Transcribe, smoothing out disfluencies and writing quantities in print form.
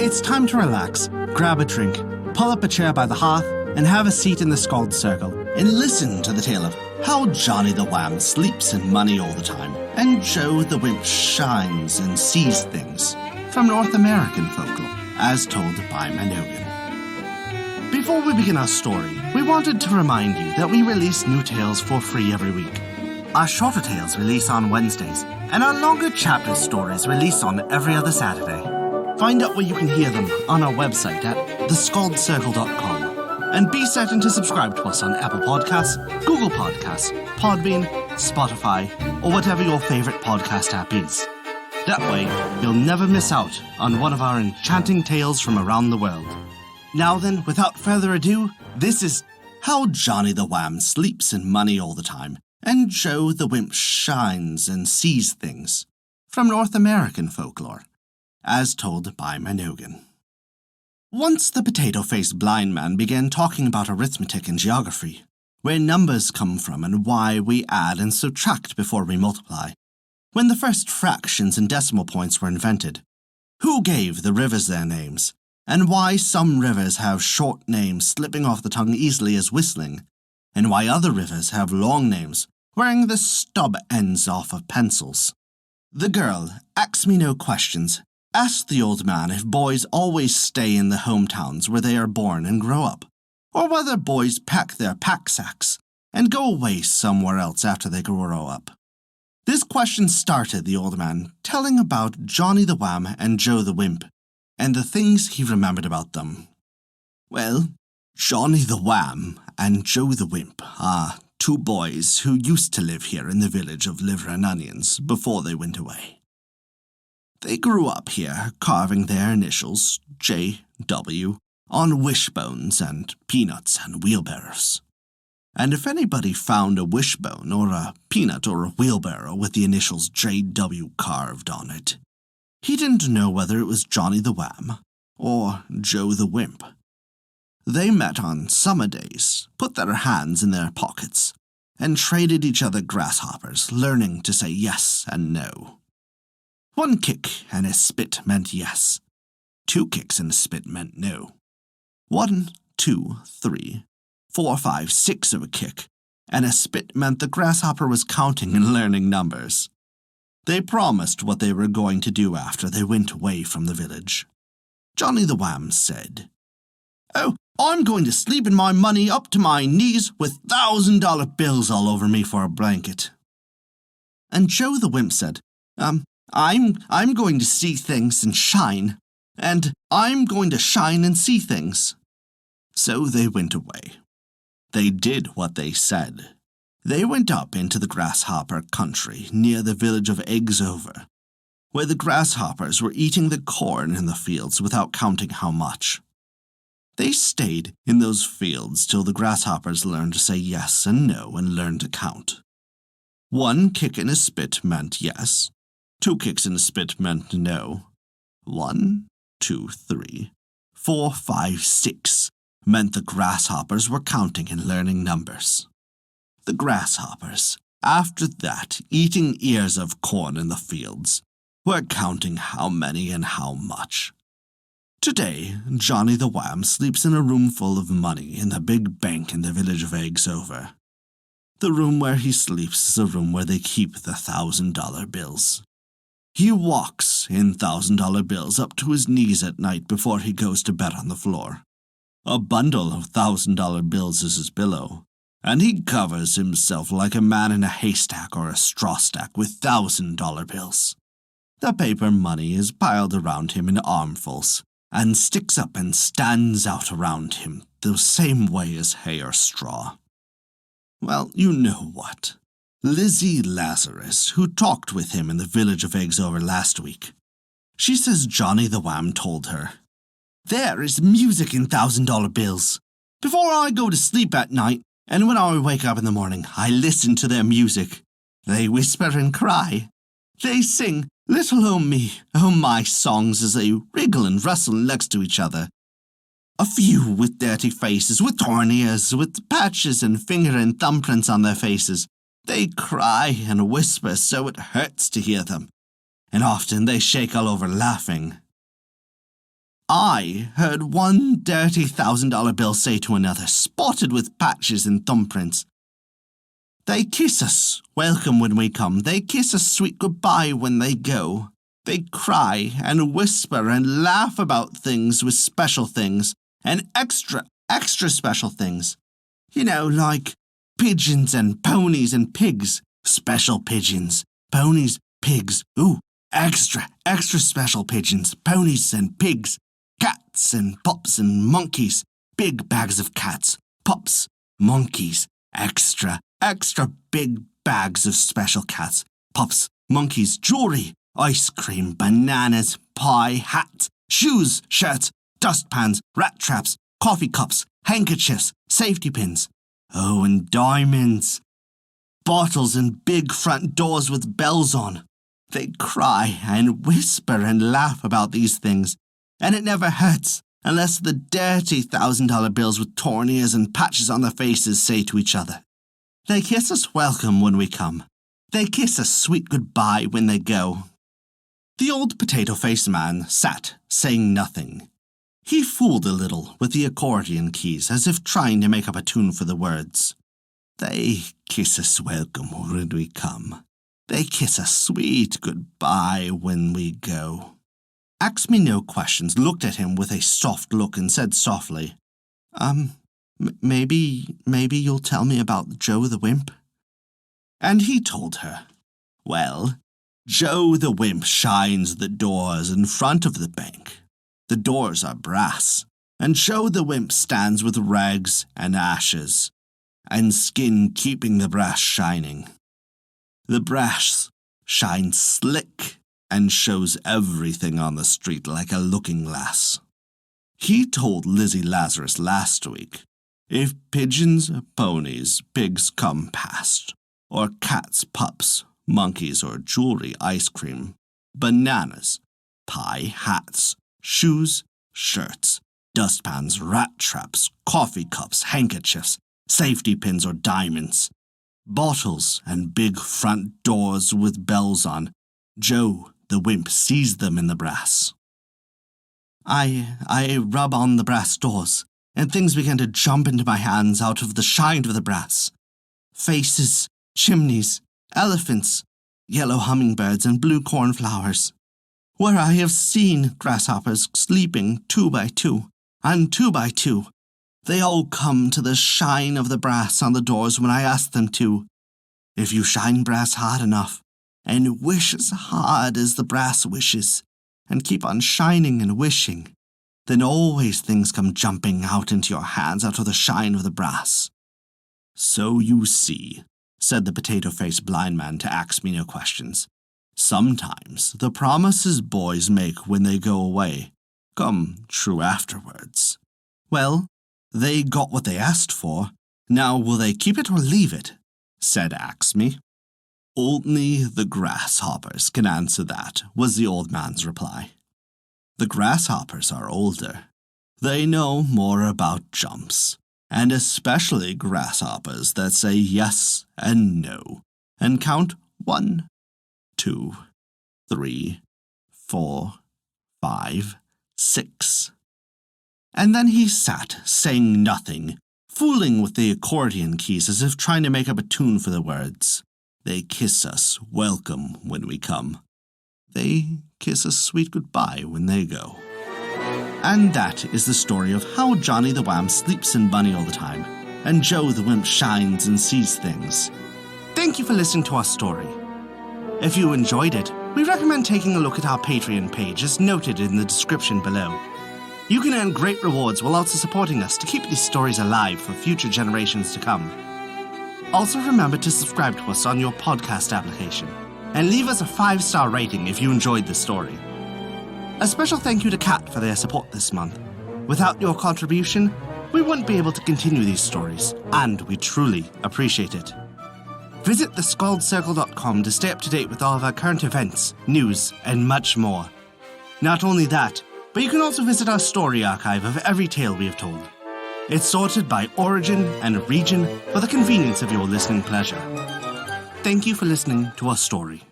It's time to relax, grab a drink, pull up a chair by the hearth, and have a seat in the Scald Circle, and listen to the tale of how Johnny the Wham sleeps in money all the time, and Joe the Wimp shines and sees things, from North American Folklore, as told by Mynogan. Before we begin our story, we wanted to remind you that we release new tales for free every week. Our shorter tales release on Wednesdays, and our longer chapter stories release on every other Saturday. Find out where you can hear them on our website at thescaldcircle.com. And be certain to subscribe to us on Apple Podcasts, Google Podcasts, Podbean, Spotify, or whatever your favorite podcast app is. That way, you'll never miss out on one of our enchanting tales from around the world. Now then, without further ado, this is How Johnny the Wham Sleeps in Money All the Time, and Joe the Wimp shines and sees things, from North American Folklore, as told by Mynogan. Once the potato-faced blind man began talking about arithmetic and geography, where numbers come from and why we add and subtract before we multiply. When the first fractions and decimal points were invented, who gave the rivers their names, and why some rivers have short names slipping off the tongue easily as whistling, and why other rivers have long names, wearing the stub ends off of pencils. The girl, Ask Me No Questions, asked the old man if boys always stay in the hometowns where they are born and grow up, or whether boys pack their pack sacks and go away somewhere else after they grow up. This question started the old man telling about Johnny the Wham and Joe the Wimp, and the things he remembered about them. Well, Johnny the Wham and Joe the Wimp are two boys who used to live here in the village of Liver and Onions before they went away. They grew up here, carving their initials, J.W., on wishbones and peanuts and wheelbarrows. And if anybody found a wishbone or a peanut or a wheelbarrow with the initials J.W. carved on it, he didn't know whether it was Johnny the Wham or Joe the Wimp. They met on summer days, put their hands in their pockets, and traded each other grasshoppers, learning to say yes and no. One kick and a spit meant yes. 2 kicks and a spit meant no. 1, 2, 3, 4, 5, 6 of a kick, and a spit meant the grasshopper was counting and learning numbers. They promised what they were going to do after they went away from the village. Johnny the Wham said, "Oh, I'm going to sleep in my money up to my knees with $1,000 bills all over me for a blanket." And Joe the Wimp said, I'm going to see things and shine, and I'm going to shine and see things. So they went away. They did what they said. They went up into the grasshopper country near the village of Eggs Over, where the grasshoppers were eating the corn in the fields without counting how much. They stayed in those fields till the grasshoppers learned to say yes and no and learned to count. 1 kick and a spit meant yes. 2 kicks and a spit meant no. 1, 2, 3, 4, 5, 6 meant the grasshoppers were counting and learning numbers. The grasshoppers, after that, eating ears of corn in the fields, were counting how many and how much. Today, Johnny the Wham sleeps in a room full of money in the big bank in the village of Eggs Over. The room where he sleeps is a room where they keep the $1,000 bills. He walks in $1,000 bills up to his knees at night before he goes to bed on the floor. A bundle of $1,000 bills is his pillow, and he covers himself like a man in a haystack or a straw stack with $1,000 bills. The paper money is piled around him in armfuls, and sticks up and stands out around him the same way as hay or straw. Well, you know what? Lizzie Lazarus, who talked with him in the village of Eggs Over last week. She says Johnny the Wham told her, "There is music in $1,000 bills. Before I go to sleep at night, and when I wake up in the morning, I listen to their music. They whisper and cry. They sing, 'Little O me, oh my' songs as they wriggle and rustle next to each other. A few with dirty faces, with torn ears, with patches and finger and thumbprints on their faces. They cry and whisper so it hurts to hear them, and often they shake all over laughing." I heard one dirty $1,000 bill say to another, spotted with patches and thumbprints, "They kiss us welcome when we come. They kiss us sweet goodbye when they go. They cry and whisper and laugh about things with special things and extra special things. You know, like pigeons and ponies and pigs. Special pigeons, ponies, pigs. Ooh, extra special pigeons, ponies and pigs. Cats and pups and monkeys. Big bags of cats, pups, monkeys. Extra big bags of special cats, pups, monkeys, jewelry, ice cream, bananas, pie, hats, shoes, shirts, dustpans, rat traps, coffee cups, handkerchiefs, safety pins. Oh, and diamonds. Bottles and big front doors with bells on. They cry and whisper and laugh about these things, and it never hurts unless the dirty $1,000 bills with torn ears and patches on their faces say to each other, "They kiss us welcome when we come. They kiss us sweet goodbye when they go." The old potato-faced man sat, saying nothing. He fooled a little with the accordion keys, as if trying to make up a tune for the words. They kiss us welcome when we come. They kiss us sweet goodbye when we go. Ask Me No Questions looked at him with a soft look and said softly, Maybe you'll tell me about Joe the Wimp?" And he told her. Well, Joe the Wimp shines the doors in front of the bank. The doors are brass, and Joe the Wimp stands with rags and ashes, and skin keeping the brass shining. The brass shines slick and shows everything on the street like a looking glass. He told Lizzie Lazarus last week, if pigeons, ponies, pigs come past, or cats, pups, monkeys, or jewelry, ice cream, bananas, pie, hats, shoes, shirts, dustpans, rat traps, coffee cups, handkerchiefs, safety pins, or diamonds, bottles, and big front doors with bells on, Joe the Wimp sees them in the brass. I rub on the brass doors, and things began to jump into my hands out of the shine of the brass. Faces, chimneys, elephants, yellow hummingbirds, and blue cornflowers. Where I have seen grasshoppers sleeping 2 by 2, and 2 by 2, they all come to the shine of the brass on the doors when I ask them to. If you shine brass hard enough, and wish as hard as the brass wishes, and keep on shining and wishing, then always things come jumping out into your hands out of the shine of the brass. So you see, said the potato-faced blind man to Ask Me No Questions, sometimes the promises boys make when they go away come true afterwards. Well, they got what they asked for. Now will they keep it or leave it? Said Ask Me. Only the grasshoppers can answer that, was the old man's reply. The grasshoppers are older. They know more about jumps, and especially grasshoppers that say yes and no, and count 1, 2, 3, 4, 5, 6. And then he sat, saying nothing, fooling with the accordion keys as if trying to make up a tune for the words. They kiss us welcome when we come. They kiss us sweet goodbye when they go. And that is the story of how Johnny the Wham sleeps in bunny all the time, and Joe the Wimp shines and sees things. Thank you for listening to our story. If you enjoyed it, we recommend taking a look at our Patreon page as noted in the description below. You can earn great rewards while also supporting us to keep these stories alive for future generations to come. Also remember to subscribe to us on your podcast application, and leave us a 5-star rating if you enjoyed the story. A special thank you to Kat for their support this month. Without your contribution, we wouldn't be able to continue these stories, and we truly appreciate it. Visit thescaldcircle.com to stay up to date with all of our current events, news, and much more. Not only that, but you can also visit our story archive of every tale we have told. It's sorted by origin and region for the convenience of your listening pleasure. Thank you for listening to our story.